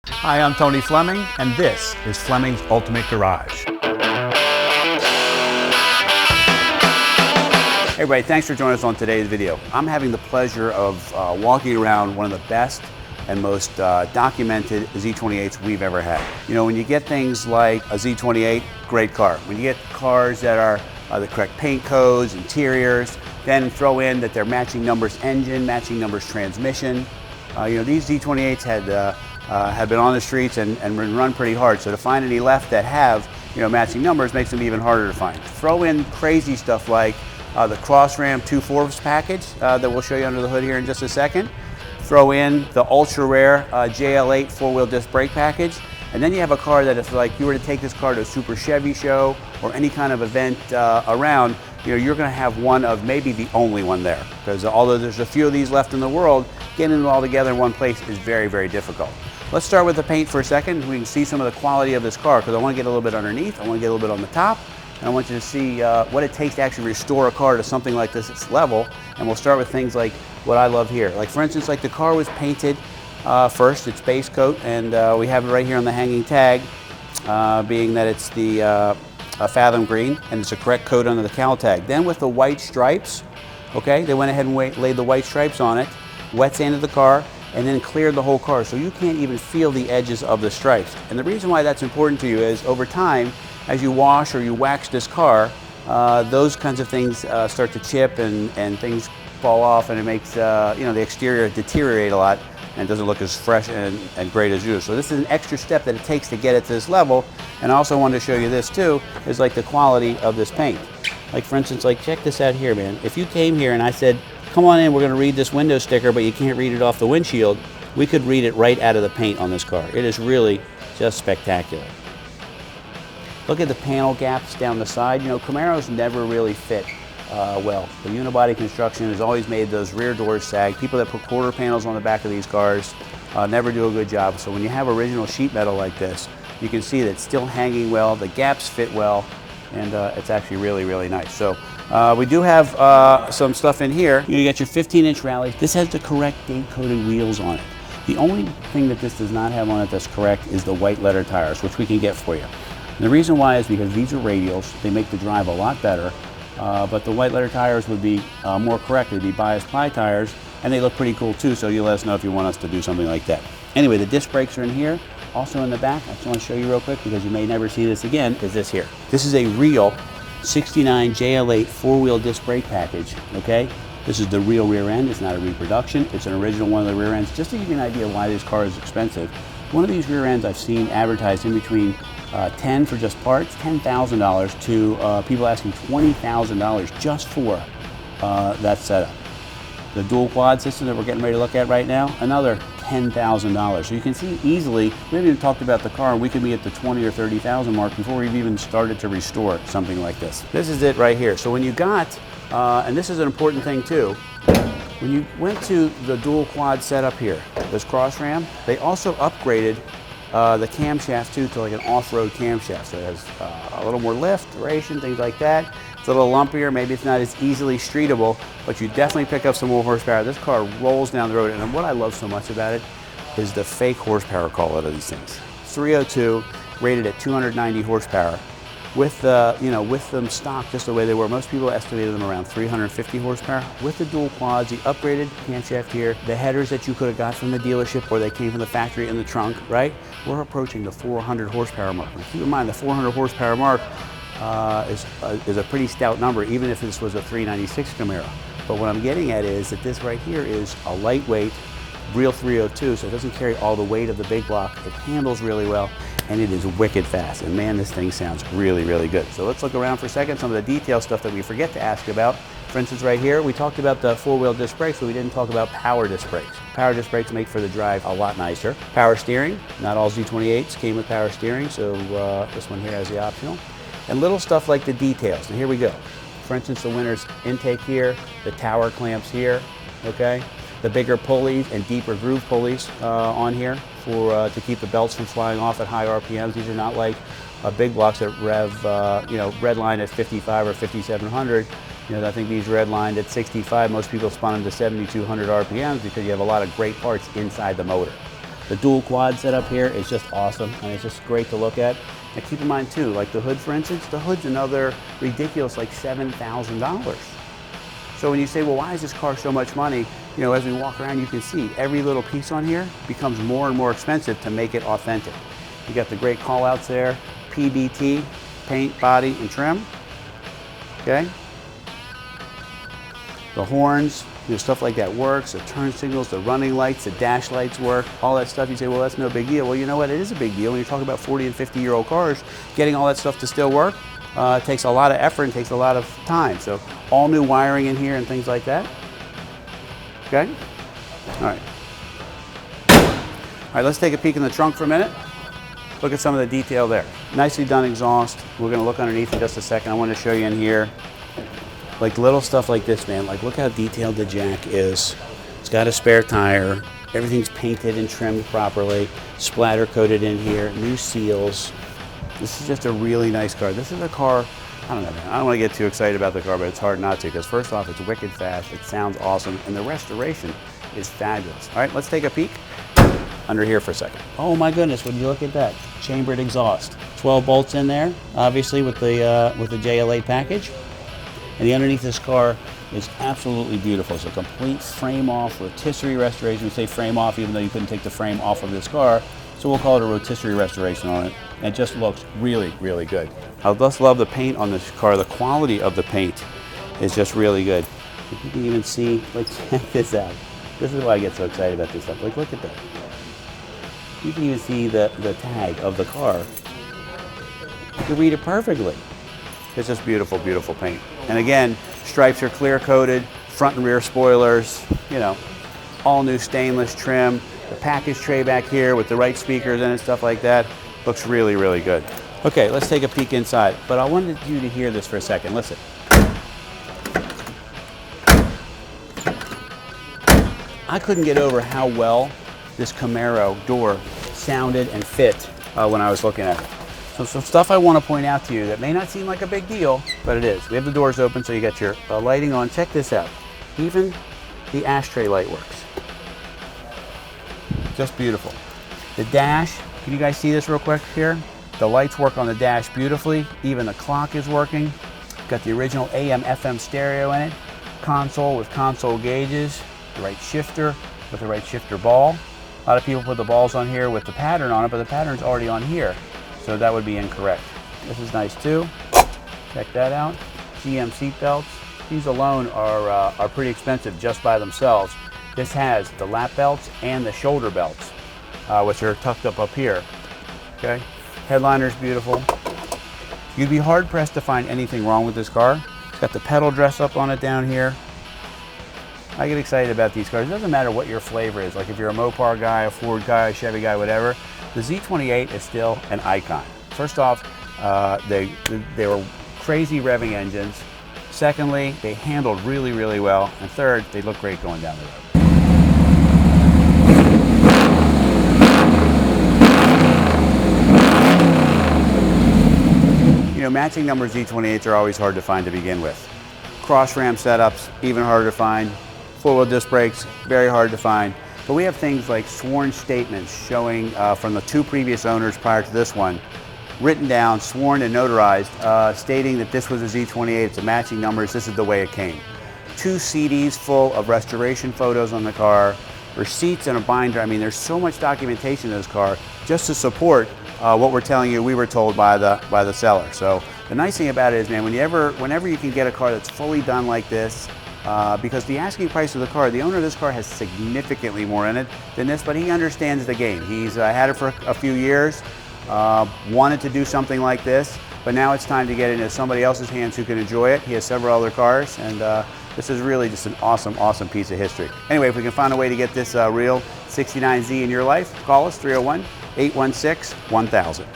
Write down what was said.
Hi, I'm Tony Fleming, and this is Fleming's Ultimate Garage. Hey everybody, thanks for joining us on today's video. I'm having the pleasure of walking around one of the best and most documented Z28s we've ever had. You know, when you get things like a Z28, great car. When you get cars that are the correct paint codes, interiors, then throw in that they're matching numbers engine, matching numbers transmission. You know, these Z28s have been on the streets and run pretty hard. So to find any left that have, you know, matching numbers makes them even harder to find. Throw in crazy stuff like the Cross Ram 2/4 package that we'll show you under the hood here in just a second. Throw in the ultra rare JL8 4-wheel disc brake package. And then you have a car that if like you were to take this car to a Super Chevy show or any kind of event around, you know, you're going to have one of maybe the only one there. Because although there's a few of these left in the world, getting them all together in one place is very, very difficult. Let's start with the paint for a second. We can see some of the quality of this car because I want to get a little bit underneath, I want to get a little bit on the top, and I want you to see what it takes to actually restore a car to something like this level. And we'll start with things like what I love here. Like for instance, like the car was painted first, its base coat, and we have it right here on the hanging tag, being that it's the Fathom Green, and it's a correct coat under the cowl tag. Then with the white stripes, okay, they went ahead and laid the white stripes on it, wet sanded the car, and then cleared the whole car, so you can't even feel the edges of the stripes. And the reason why that's important to you is over time, as you wash or you wax this car, those kinds of things start to chip and things fall off, and it makes you know, the exterior deteriorate a lot and doesn't look as fresh and great as usual. So this is an extra step that it takes to get it to this level. And I also wanted to show you this too, is like the quality of this paint. Like for instance, like check this out here, man. If you came here and I said, come on in, we're gonna read this window sticker, but you can't read it off the windshield, we could read it right out of the paint on this car. It is really just spectacular. Look at the panel gaps down the side. You know, Camaros never really fit well. The unibody construction has always made those rear doors sag. People that put quarter panels on the back of these cars never do a good job. So when you have original sheet metal like this, you can see that it's still hanging well, the gaps fit well, and it's actually really, really nice. So we do have some stuff in here. You got your 15-inch rally. This has the correct date-coded wheels on it. The only thing that this does not have on it that's correct is the white letter tires, which we can get for you. And the reason why is because these are radials. They make the drive a lot better, but the white letter tires would be more correct. They'd be bias-ply tires, and they look pretty cool too, so you let us know if you want us to do something like that. Anyway, the disc brakes are in here. Also in the back, I just want to show you real quick because you may never see this again, is this here. This is a real 69 JL8 4-wheel disc brake package, okay? This is the real rear end. It's not a reproduction. It's an original one of the rear ends. Just to give you an idea why this car is expensive, one of these rear ends I've seen advertised in between $10,000 for just parts, $10,000 to people asking $20,000 just for that setup. The dual quad system that we're getting ready to look at right now, another $10,000. So you can see easily, we haven't even talked about the car, and we could be at the $20,000 or $30,000 mark before we've even started to restore something like this. This is it right here. So when you got, and this is an important thing too, when you went to the dual quad setup here, this Cross Ram, they also upgraded the camshaft too to like an off-road camshaft. So it has a little more lift, duration, things like that. It's a little lumpier, maybe it's not as easily streetable, but you definitely pick up some more horsepower. This car rolls down the road, and what I love so much about it is the fake horsepower call out of these things. 302, rated at 290 horsepower. With you know, with them stock just the way they were, most people estimated them around 350 horsepower. With the dual quads, the upgraded camshaft here, the headers that you could have got from the dealership or they came from the factory in the trunk, right? We're approaching the 400 horsepower mark. Now, keep in mind, the 400 horsepower mark is a pretty stout number, even if this was a 396 Camaro. But what I'm getting at is that this right here is a lightweight, real 302, so it doesn't carry all the weight of the big block. It handles really well, and it is wicked fast. And man, this thing sounds really, really good. So let's look around for a second, some of the detail stuff that we forget to ask about. For instance, right here, we talked about the 4-wheel disc brakes, but we didn't talk about power disc brakes. Power disc brakes make for the drive a lot nicer. Power steering, not all Z28s came with power steering, so this one here has the optional. And little stuff like the details. And here we go. For instance, the winner's intake here, the tower clamps here, okay? The bigger pulleys and deeper groove pulleys on here for to keep the belts from flying off at high RPMs. These are not like big blocks that rev, you know, redline at 55 or 5700. You know, I think these redlined at 65. Most people spun them to 7200 RPMs because you have a lot of great parts inside the motor. The dual quad setup here is just awesome, and it's just great to look at. And keep in mind too, like the hood, for instance, the hood's another ridiculous like $7,000. So when you say, well, why is this car so much money? You know, as we walk around, you can see every little piece on here becomes more and more expensive to make it authentic. You got the great call outs there, PBT, paint, body, and trim. Okay. The horns, you know, stuff like that works. The turn signals, the running lights, the dash lights work, all that stuff. You say, well, that's no big deal. Well, you know what? It is a big deal when you're talking about 40 and 50-year-old cars. Getting all that stuff to still work takes a lot of effort and takes a lot of time. So all new wiring in here and things like that. Okay? All right. All right, let's take a peek in the trunk for a minute. Look at some of the detail there. Nicely done exhaust. We're going to look underneath in just a second. I want to show you in here. Like little stuff like this, man. Like look how detailed the jack is. It's got a spare tire. Everything's painted and trimmed properly. Splatter coated in here. New seals. This is just a really nice car. This is a car, I don't know, man. I don't want to get too excited about the car, but it's hard not to, because first off, it's wicked fast. It sounds awesome. And the restoration is fabulous. All right, let's take a peek under here for a second. Oh my goodness, would you look at that? Chambered exhaust. 12 bolts in there, obviously with the JL8 package. And the underneath this car is absolutely beautiful. It's a complete frame off rotisserie restoration. We say frame off even though you couldn't take the frame off of this car. So we'll call it a rotisserie restoration on it. And it just looks really, really good. I just love the paint on this car. The quality of the paint is just really good. You can even see, like, check this out. This is why I get so excited about this stuff. Like, look at that. You can even see the tag of the car. You can read it perfectly. It's just beautiful, beautiful paint. And again, stripes are clear coated, front and rear spoilers, you know, all new stainless trim. The package tray back here with the right speakers in it, stuff like that. Looks really, really good. Okay, let's take a peek inside. But I wanted you to hear this for a second. Listen. I couldn't get over how well this Camaro door sounded and fit when I was looking at it. So some stuff I want to point out to you that may not seem like a big deal, but it is. We have the doors open, so you got your lighting on. Check this out. Even the ashtray light works. Just beautiful. The dash, can you guys see this real quick here? The lights work on the dash beautifully. Even the clock is working. Got the original AM FM stereo in it. Console with console gauges. The right shifter with the right shifter ball. A lot of people put the balls on here with the pattern on it, but the pattern's already on here. So that would be incorrect. This is nice too. Check that out. GM seat belts. These alone are pretty expensive just by themselves. This has the lap belts and the shoulder belts, which are tucked up here. Okay. Headliner's beautiful. You'd be hard pressed to find anything wrong with this car. It's got the pedal dress up on it down here. I get excited about these cars. It doesn't matter what your flavor is. Like if you're a Mopar guy, a Ford guy, a Chevy guy, whatever. The Z28 is still an icon. First off, they were crazy revving engines. Secondly, they handled really, really well. And third, they look great going down the road. You know, matching number Z28s are always hard to find to begin with. Cross Ram setups, even harder to find. Four-wheel disc brakes, very hard to find. But we have things like sworn statements showing from the two previous owners prior to this one, written down, sworn and notarized, stating that this was a Z28, it's a matching numbers, this is the way it came. 2 CDs full of restoration photos on the car, receipts and a binder. I mean, there's so much documentation in this car just to support what we're telling you we were told by the seller. So the nice thing about it is, man, whenever you can get a car that's fully done like this, because the asking price of the car, the owner of this car has significantly more in it than this, but he understands the game. He's had it for a few years, wanted to do something like this, but now it's time to get it into somebody else's hands who can enjoy it. He has several other cars, and this is really just an awesome, awesome piece of history. Anyway, if we can find a way to get this real 69Z in your life, call us 301-816-1000.